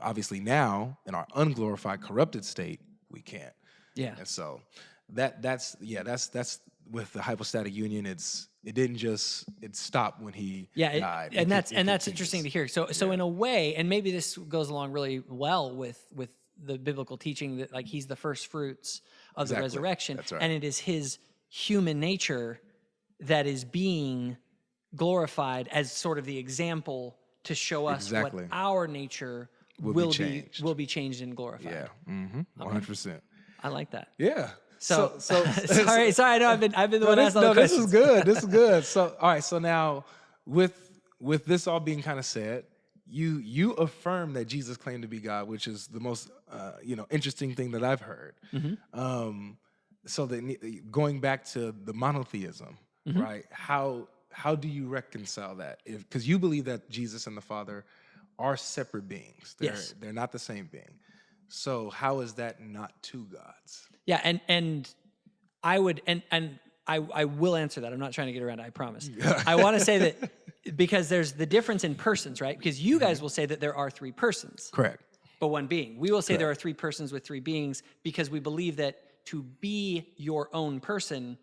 obviously now in our unglorified, corrupted state, we can't. Yeah. And so that's with the hypostatic union. It stopped when he died. And that's interesting to hear. So in a way, and maybe this goes along really well with the biblical teaching that like he's the first fruits of the resurrection. That's right. And it is his human nature that is being glorified as sort of the example to show us what our nature will be changed and glorified. Yeah. 100%. I like that. Yeah. So sorry. I know I've been the one asking all the questions. This is good. So all right. So now with this all being kind of said, you affirm that Jesus claimed to be God, which is the most interesting thing that I've heard. Mm-hmm. So that going back to the monotheism, Mm-hmm. right? How do you reconcile that? Because you believe that Jesus and the Father are separate beings. They're not the same being. So how is that not two gods? Yeah, and I would and I will answer that. I'm not trying to get around it, I promise. I want to say that because there's the difference in persons, right? Because you guys will say that there are three persons. Correct. But one being. We will say there are three persons with three beings because we believe that to be your own person,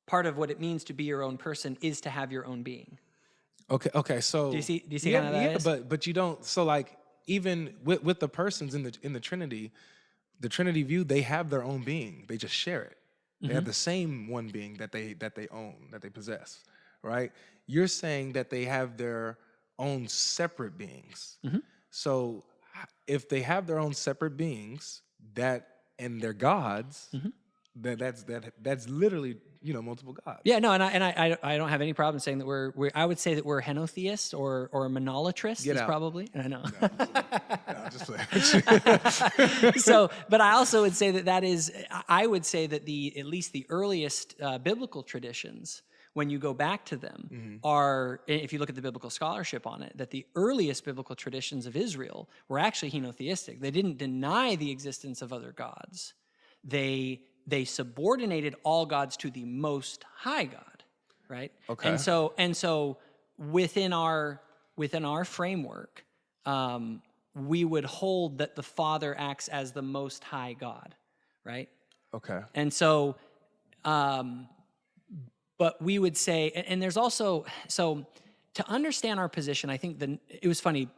part of what it means to be your own person is to have your own being. Okay. So do you see how that is? But you don't. So like even with the persons in the Trinity, the Trinity view, they have their own being. They just share it. They have the same one being that they own, that they possess, right? You're saying that they have their own separate beings. So if they have their own separate beings and they're gods, that's literally multiple gods. Yeah, no, and I don't have any problem saying that we're I would say that we're henotheists or monolatrists is probably. I know. No, just play. So, but I also would say that is I would say that at least the earliest biblical traditions, when you go back to them, are, if you look at the biblical scholarship on it, that the earliest biblical traditions of Israel were actually henotheistic. They didn't deny the existence of other gods. They subordinated all gods to the Most High God, right? Okay. And so within our framework, we would hold that the Father acts as the Most High God, right? Okay. And so, but we would say, and there's also to understand our position, I think it was funny,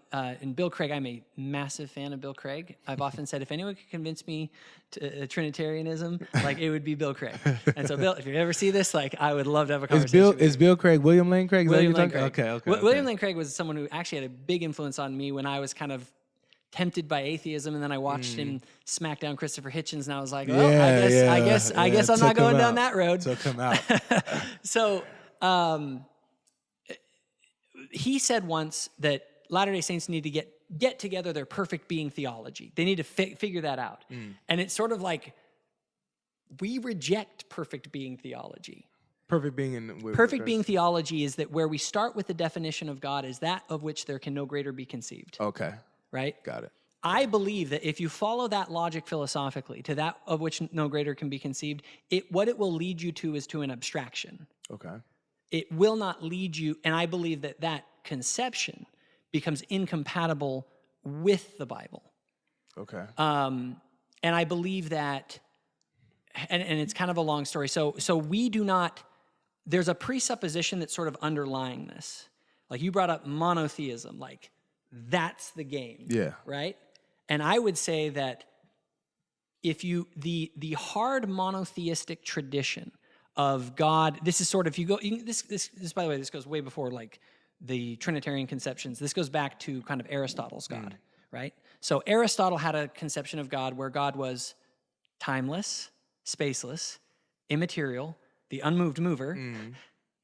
in Bill Craig, I'm a massive fan of Bill Craig. I've often said, if anyone could convince me to Trinitarianism, like it would be Bill Craig. And so Bill, if you ever see this, like I would love to have a conversation with you. Is Bill Craig William Lane Craig? William Lane Craig. Okay. William Lane Craig was someone who actually had a big influence on me when I was kind of tempted by atheism, and then I watched him smack down Christopher Hitchens, and I was like, well, I guess I'm not going down that road. So come out. So, he said once that Latter-day Saints need to get together their perfect being theology. They need to figure that out. And it's sort of like we reject perfect being theology. Perfect being being theology is that where we start with the definition of God is that of which there can no greater be conceived. Okay. Right? Got it. I believe that if you follow that logic philosophically to that of which no greater can be conceived, what it will lead you to is to an abstraction. Okay. It will not lead you, and I believe that conception becomes incompatible with the Bible. Okay. And I believe that, and it's kind of a long story. So we do not, there's a presupposition that's sort of underlying this. Like you brought up monotheism, like that's the game. Yeah. Right? And I would say that if the hard monotheistic tradition of God, this is sort of, this by the way, this goes way before like the Trinitarian conceptions. This goes back to kind of Aristotle's God, right? So Aristotle had a conception of God where God was timeless, spaceless, immaterial, the unmoved mover,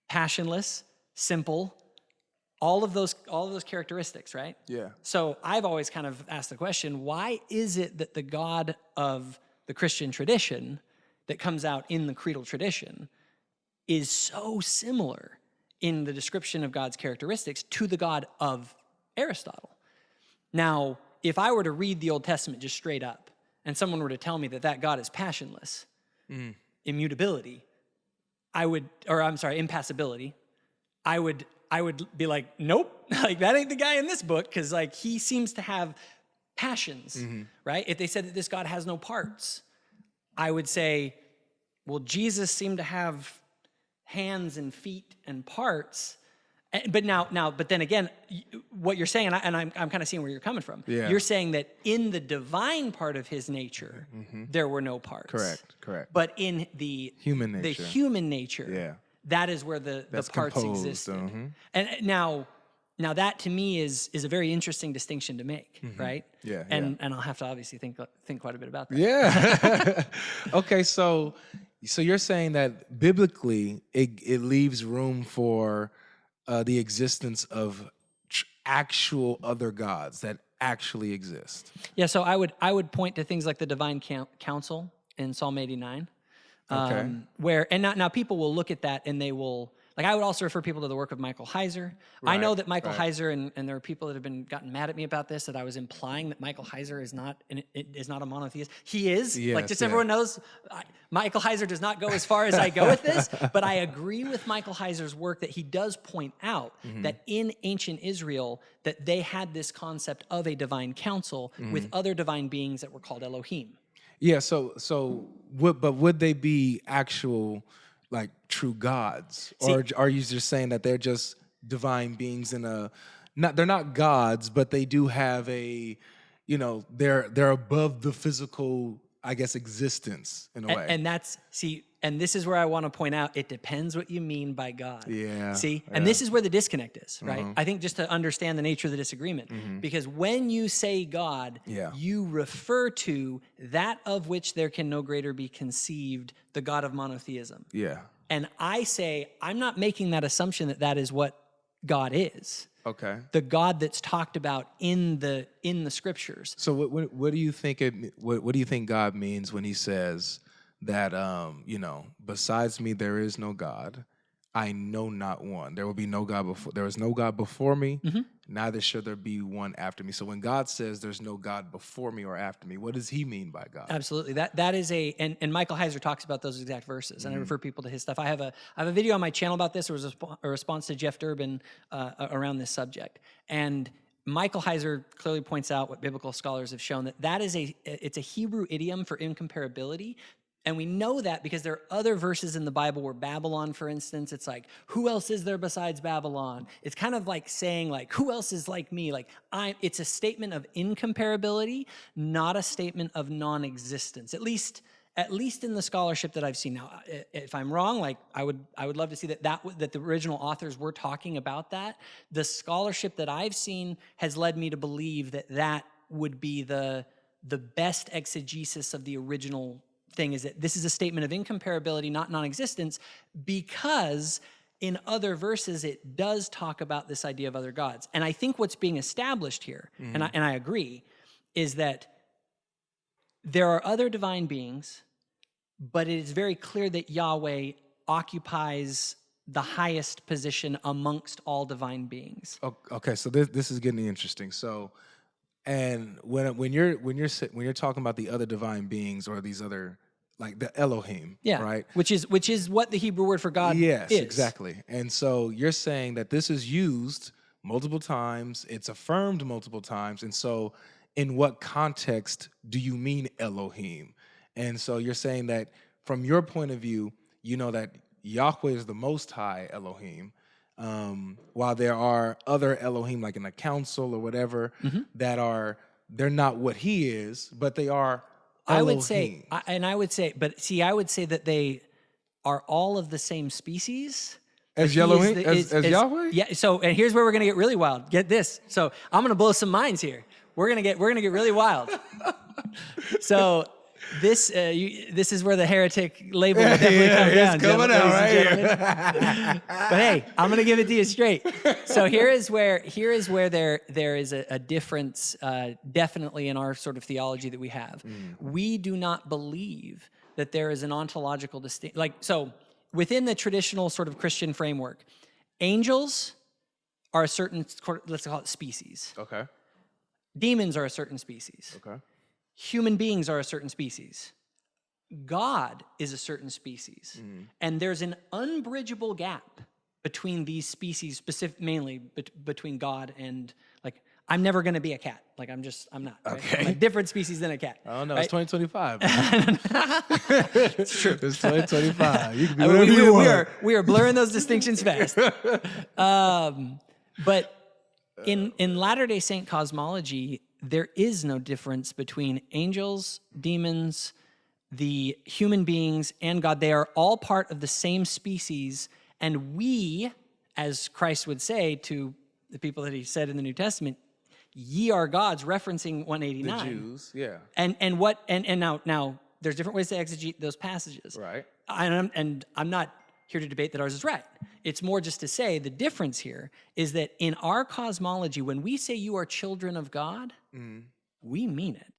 passionless, simple, all of those characteristics, right? Yeah. So I've always kind of asked the question, why is it that the God of the Christian tradition that comes out in the creedal tradition is so similar in the description of God's characteristics to the God of Aristotle? Now, if I were to read the Old Testament just straight up, and someone were to tell me that God is passionless, immutability, impassibility, I would be like, nope, like that ain't the guy in this book, because like he seems to have passions, Mm-hmm. right? If they said that this God has no parts, I would say, well, Jesus seemed to have hands and feet and parts. But then again, what you're saying, and I'm kind of seeing where you're coming from. Yeah. You're saying that in the divine part of his nature, there were no parts. Correct. But in the Human nature. human nature, Yeah. that is where the parts composed, existed. And now that to me is a very interesting distinction to make, right? Yeah, And I'll have to obviously think quite a bit about that. Yeah. Okay, so you're saying that biblically it leaves room for the existence of actual other gods that actually exist. Yeah, so I would point to things like the divine council in Psalm 89. Okay. Where now people will look at that and they will, like, I would also refer people to the work of Michael Heiser. I know that Michael Heiser, and there are people that have gotten mad at me about this, that I was implying that Michael Heiser is not a monotheist. He is. Like, just everyone knows, Michael Heiser does not go as far as I go with this, but I agree with Michael Heiser's work that he does point out that in ancient Israel, that they had this concept of a divine council with other divine beings that were called Elohim. Yeah, would they be actual, like, true gods? Or are you just saying that they're just divine beings they're not gods, but they do have a, they're above the physical, I guess, existence in a way. And this is where I want to point out, it depends what you mean by God. Yeah. And this is where the disconnect is, right? I think just to understand the nature of the disagreement, because when you say God, you refer to that of which there can no greater be conceived, the God of monotheism. Yeah. And I say, I'm not making that assumption that is what God is. Okay. The God that's talked about in the scriptures. So what do you think what do you think God means when he says that besides me there is no God, I know not one. There will be no God before. There is no God before me, neither should there be one after me. So when God says there's no God before me or after me, what does he mean by God? Absolutely. That is and Michael Heiser talks about those exact verses, and I refer people to his stuff. I have a video on my channel about this. There was a response to Jeff Durbin around this subject, and Michael Heiser clearly points out what biblical scholars have shown, that it's a Hebrew idiom for incomparability. And we know that because there are other verses in the Bible where Babylon, for instance, it's like, who else is there besides Babylon? It's kind of like saying, like, who else is like me? Like, it's a statement of incomparability, not a statement of non-existence, at least in the scholarship that I've seen. Now, if I'm wrong, like, I would love to see that the original authors were talking about that. The scholarship that I've seen has led me to believe that would be the best exegesis of the original thing, is that this is a statement of incomparability, not non-existence, because in other verses it does talk about this idea of other gods. And I think what's being established here, and I agree, is that there are other divine beings, but it is very clear that Yahweh occupies the highest position amongst all divine beings. Okay, so this is getting interesting. So, and when you're talking about the other divine beings or these other, like the Elohim, right? Which is what the Hebrew word for God is. Yes, exactly. And so you're saying that this is used multiple times, it's affirmed multiple times, and so in what context do you mean Elohim? And so you're saying that from your point of view, that Yahweh is the Most High Elohim, while there are other Elohim, like in a council or whatever, they're not what he is, but they are Elohim. I would say that they are all of the same species. As Elohim, as Yahweh? Yeah. So, and here's where we're gonna get really wild. Get this. So I'm gonna blow some minds here. We're gonna get really wild. So this is where the heretic label will definitely come down. It's coming out right here. But hey, I'm gonna give it to you straight. So here is where there is a difference, definitely in our sort of theology that we have. We do not believe that there is an ontological distinction. Like, so within the traditional sort of Christian framework, angels are a certain, let's call it species. Okay. Demons are a certain species. Okay. Human beings are a certain species. God is a certain species. And there's an unbridgeable gap between these species, mainly between God and, like, I'm never going to be a cat. Like I'm not. Right? Okay. I'm a different species than a cat. I don't know. Right? It's 2025. It's true. It's 2025. You can be I mean, whatever you want. we are blurring those distinctions fast. But in Latter-day Saint cosmology, there is no difference between angels, demons, the human beings, and God. They are all part of the same species, and we, as Christ would say to the people that he said in the New Testament, ye are gods, referencing 189. The Jews, yeah. And now there's different ways to exegete those passages. Right. And I'm not here to debate that ours is right. It's more just to say the difference here is that in our cosmology, when we say you are children of God, we mean it.